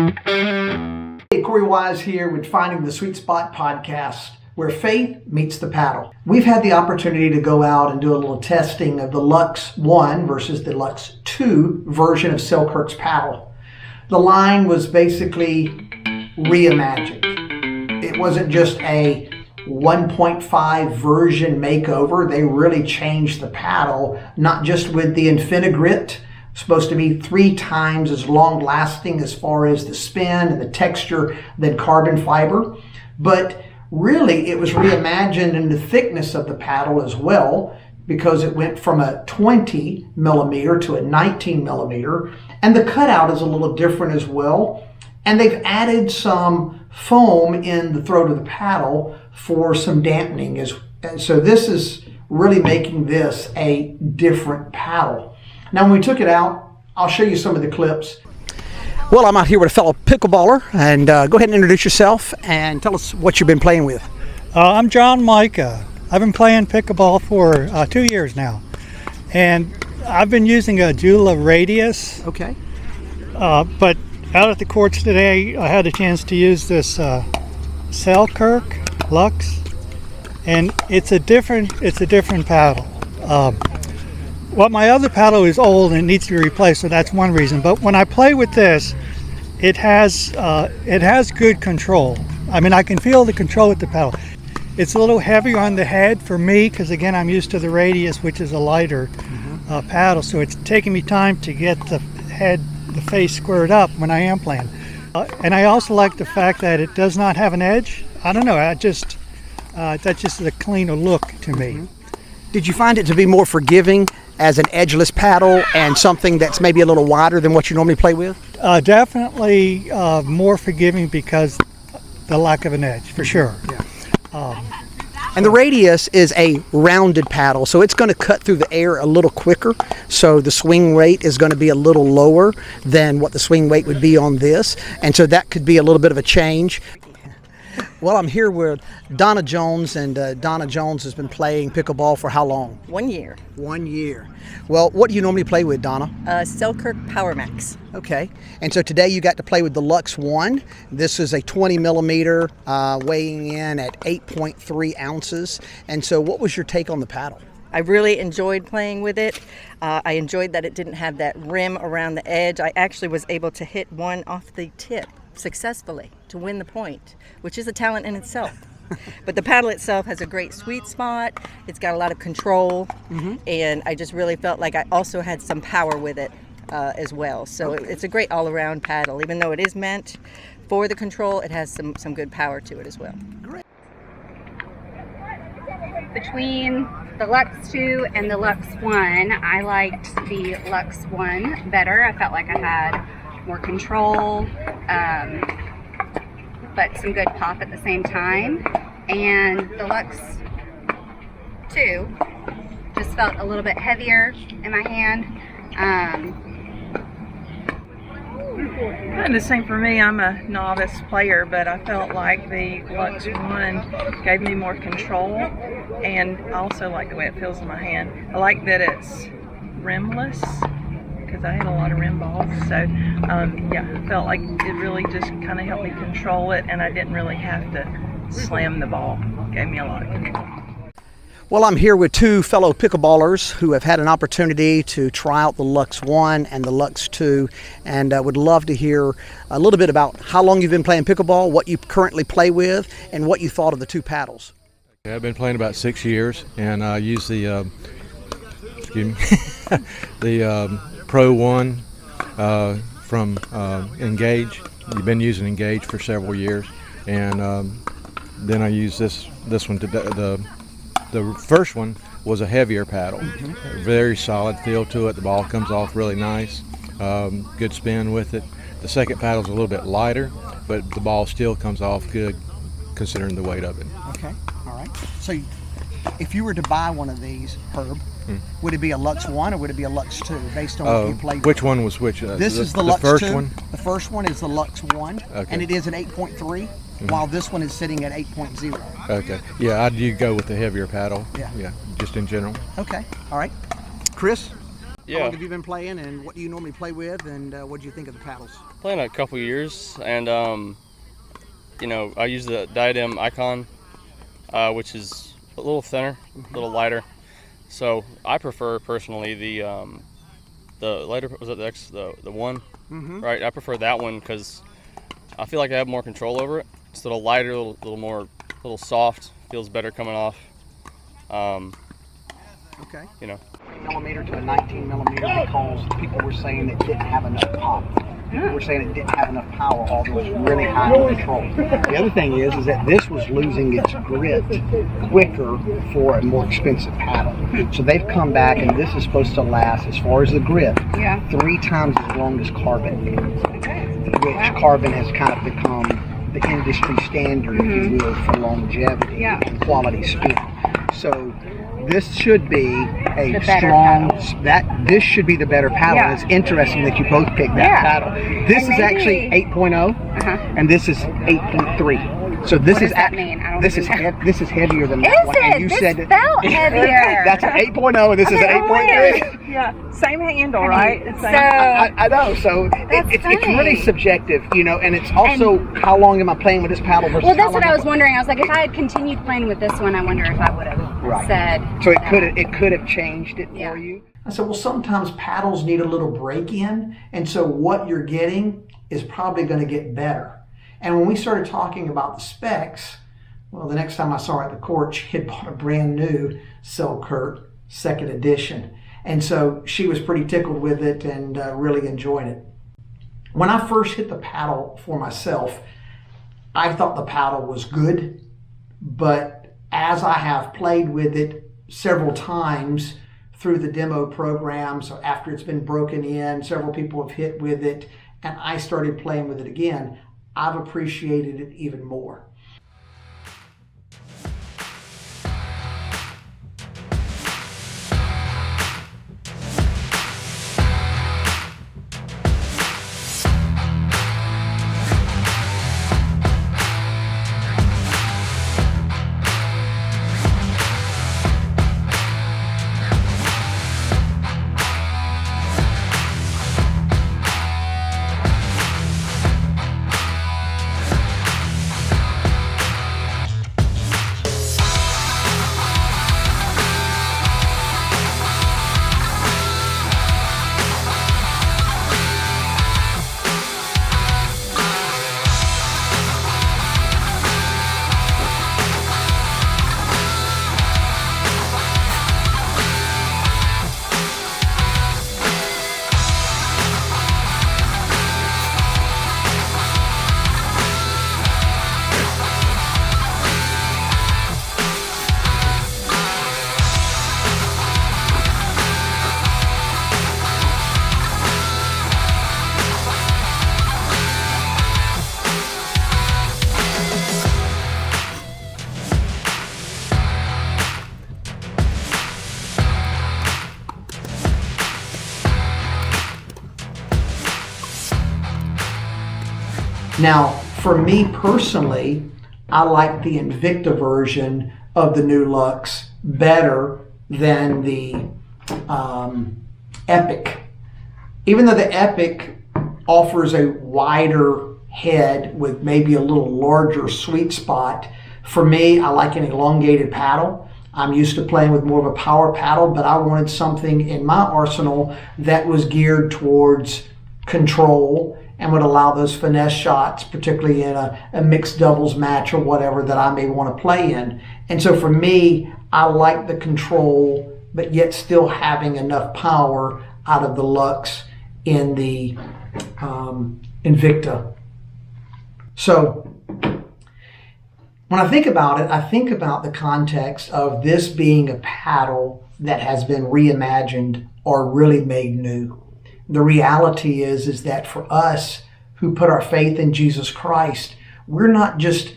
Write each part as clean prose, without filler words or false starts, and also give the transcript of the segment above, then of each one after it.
Hey, Cory Wise here with Finding the Sweet Spot podcast, where faith meets the paddle. We've had the opportunity to go out and do a little testing of the Luxx 1 versus the Luxx 2 version of Selkirk's paddle. The line was basically reimagined. It wasn't just a 1.5 version makeover. They really changed the paddle, not just with the Infinigrit, supposed to be 3 times as long lasting as far as the spin and the texture than carbon fiber, but really it was reimagined in the thickness of the paddle as well, because it went from a 20 millimeter to a 19 millimeter, and the cutout is a little different as well. And they've added some foam in the throat of the paddle for some dampening. So this is really making this a different paddle. Now, when we took it out, I'll show you some of the clips. Well, I'm out here with a fellow pickleballer, and go ahead and introduce yourself and tell us what you've been playing with. I'm John Micah. I've been playing pickleball for 2 years now, and I've been using a Jula Radius. Okay. But out at the courts today, I had a chance to use this Selkirk Luxx, and it's a different paddle. Well, my other paddle is old and it needs to be replaced, so that's one reason. But when I play with this, it has good control. I mean, I can feel the control with the paddle. It's a little heavier on the head for me because, again, I'm used to the Radius, which is a lighter paddle. So it's taking me time to get the face squared up when I am playing. And I also like the fact that it does not have an edge. I don't know. That just is a cleaner look to me. Did you find it to be more forgiving as an edgeless paddle and something that's maybe a little wider than what you normally play with? Definitely more forgiving because the lack of an edge, for sure. Yeah. And the Radius is a rounded paddle, so it's going to cut through the air a little quicker, so the swing rate is going to be a little lower than what the swing weight would be on this, and so that could be a little bit of a change. Well, I'm here with Donna Jones, and Donna Jones has been playing pickleball for how long? 1 year. 1 year. Well, what do you normally play with, Donna? Selkirk Power Max. Okay, and so today you got to play with the Luxx 1. This is a 20 millimeter weighing in at 8.3 ounces. And so what was your take on the paddle? I really enjoyed playing with it. I enjoyed that it didn't have that rim around the edge. I actually was able to hit one off the tip successfully to win the point, which is a talent in itself. But the paddle itself has a great sweet spot. It's got a lot of control, and I just really felt like I also had some power with it as well. So it's a great all-around paddle. Even though it is meant for the control, it has some good power to it as well. Great. Between the Luxx 2 and the Luxx 1, I liked the Luxx 1 better. I felt like I had more control, but some good pop at the same time. And the Luxx 2 just felt a little bit heavier in my hand. And the same for me. I'm a novice player, but I felt like the Luxx 1 gave me more control, and I also like the way it feels in my hand. I like that it's rimless, because I had a lot of rim balls, so yeah, I felt like it really just kind of helped me control it, and I didn't really have to slam the ball. It gave me a lot of control. Well, I'm here with 2 fellow pickleballers who have had an opportunity to try out the Luxx 1 and the Luxx 2, and would love to hear a little bit about how long you've been playing pickleball, what you currently play with, and what you thought of the 2 paddles. Yeah, I've been playing about 6 years, and I use the the Pro 1 from Engage. I've been using Engage for several years, and then I use this one today. The first one was a heavier paddle, very solid feel to it. The ball comes off really nice, good spin with it. The second paddle's a little bit lighter, but the ball still comes off good considering the weight of it. Okay, all right. So if you were to buy one of these, Herb, would it be a Luxx 1 or would it be a Luxx 2 based on what you played with? Which one was which? This is the Luxx first 2. one? The first one is the Luxx 1, and it is an 8.3, while this one is sitting at 8.0. Okay, yeah, I do go with the heavier paddle. Yeah, just in general. Okay, all right. Chris? How long have you been playing, and what do you normally play with, and what do you think of the paddles? Playing a couple years, and you know, I use the Diadem Icon, which is a little thinner, a little lighter. So I prefer personally the lighter, was it the one? Right, I prefer that one because I feel like I have more control over it. It's a little lighter, a little soft, feels better coming off. Okay. You know. 3mm to a 19mm because people were saying it didn't have enough pop. People were saying it didn't have enough power, although it's really high control. The other thing is that this was losing its grit quicker for a more expensive paddle. So they've come back, and this is supposed to last, as far as the grit, 3 times as long as carbon, which carbon has kind of become the industry standard, if you will, for longevity and quality spin. So this should be a strong, this should be the better paddle. And it's interesting that you both picked that paddle. This is actually 8.0 and this is 8.3. So this is this is heavier than that one. And you said felt heavier. That's an 8.0 and this is an 8.3. Yeah, same handle, right? So I know. So it's really subjective, you know, and it's also how long am I playing with this paddle versus. Well, that's what I was wondering. I was like, if I had continued playing with this one, I wonder if I would have said. So it could have changed it for you. I said, well, sometimes paddles need a little break in, and so what you're getting is probably going to get better. And when we started talking about the specs, well, the next time I saw her at the court, she had bought a brand new Selkirk 2nd edition. And so she was pretty tickled with it and really enjoyed it. When I first hit the paddle for myself, I thought the paddle was good, but as I have played with it several times through the demo program, so after it's been broken in, several people have hit with it, and I started playing with it again, I've appreciated it even more. Now, for me personally, I like the Invicta version of the new Luxx better than the Epic. Even though the Epic offers a wider head with maybe a little larger sweet spot, for me, I like an elongated paddle. I'm used to playing with more of a power paddle, but I wanted something in my arsenal that was geared towards control and would allow those finesse shots, particularly in a mixed doubles match or whatever that I may want to play in. And so for me, I like the control, but yet still having enough power out of the Luxx in the Invicta. So when I think about it, I think about the context of this being a paddle that has been reimagined or really made new. The reality is that for us who put our faith in Jesus Christ, we're not just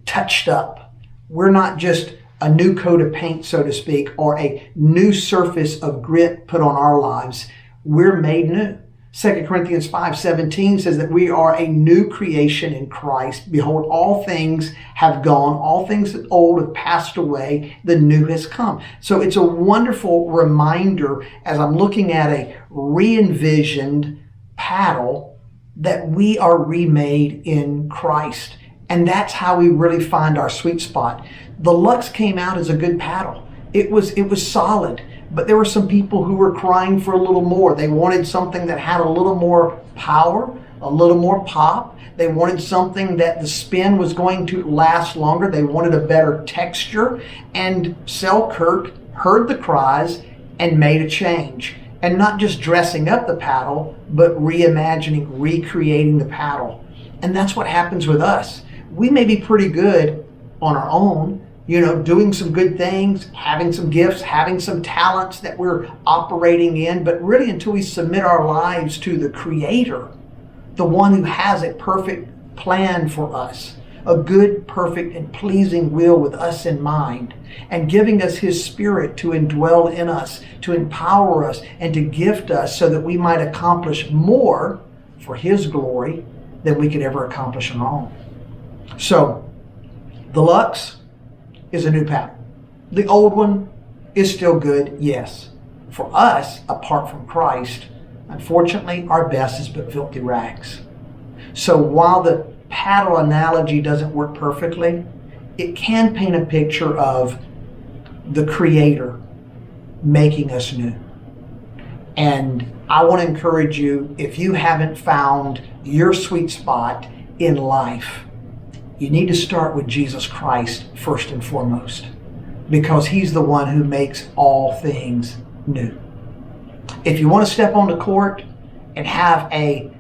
touched up. We're not just a new coat of paint, so to speak, or a new surface of grit put on our lives. We're made new. 2 Corinthians 5:17 says that we are a new creation in Christ. Behold, all things have gone, all things that old have passed away, the new has come. So it's a wonderful reminder as I'm looking at a re-envisioned paddle that we are remade in Christ. And that's how we really find our sweet spot. The Luxx came out as a good paddle. It was solid. But there were some people who were crying for a little more. They wanted something that had a little more power, a little more pop. They wanted something that the spin was going to last longer. They wanted a better texture. And Selkirk heard the cries and made a change. And not just dressing up the paddle, but reimagining, recreating the paddle. And that's what happens with us. We may be pretty good on our own, doing some good things, having some gifts, having some talents that we're operating in, but really until we submit our lives to the Creator, the one who has a perfect plan for us, a good, perfect, and pleasing will with us in mind, and giving us His Spirit to indwell in us, to empower us, and to gift us so that we might accomplish more for His glory than we could ever accomplish on our own. So, the Luxx is a new paddle. The old one is still good, yes. For us, apart from Christ, unfortunately, our best is but filthy rags. So while the paddle analogy doesn't work perfectly, it can paint a picture of the Creator making us new. And I want to encourage you, if you haven't found your sweet spot in life, you need to start with Jesus Christ first and foremost, because He's the one who makes all things new. If you want to step on the court and have a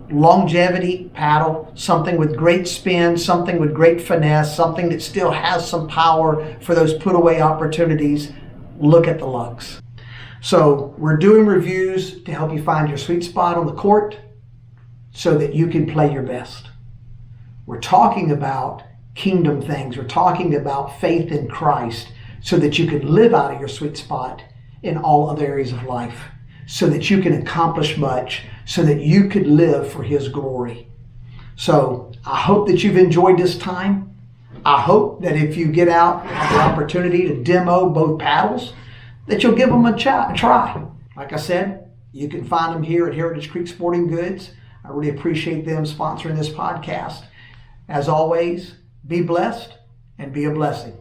longevity paddle, something with great spin, something with great finesse, something that still has some power for those put away opportunities, look at the Luxx. So we're doing reviews to help you find your sweet spot on the court so that you can play your best. We're talking about kingdom things. We're talking about faith in Christ so that you can live out of your sweet spot in all other areas of life, so that you can accomplish much, so that you could live for His glory. So I hope that you've enjoyed this time. I hope that if you get out and have the opportunity to demo both paddles, that you'll give them a try. Like I said, you can find them here at Heritage Creek Sporting Goods. I really appreciate them sponsoring this podcast. As always, be blessed and be a blessing.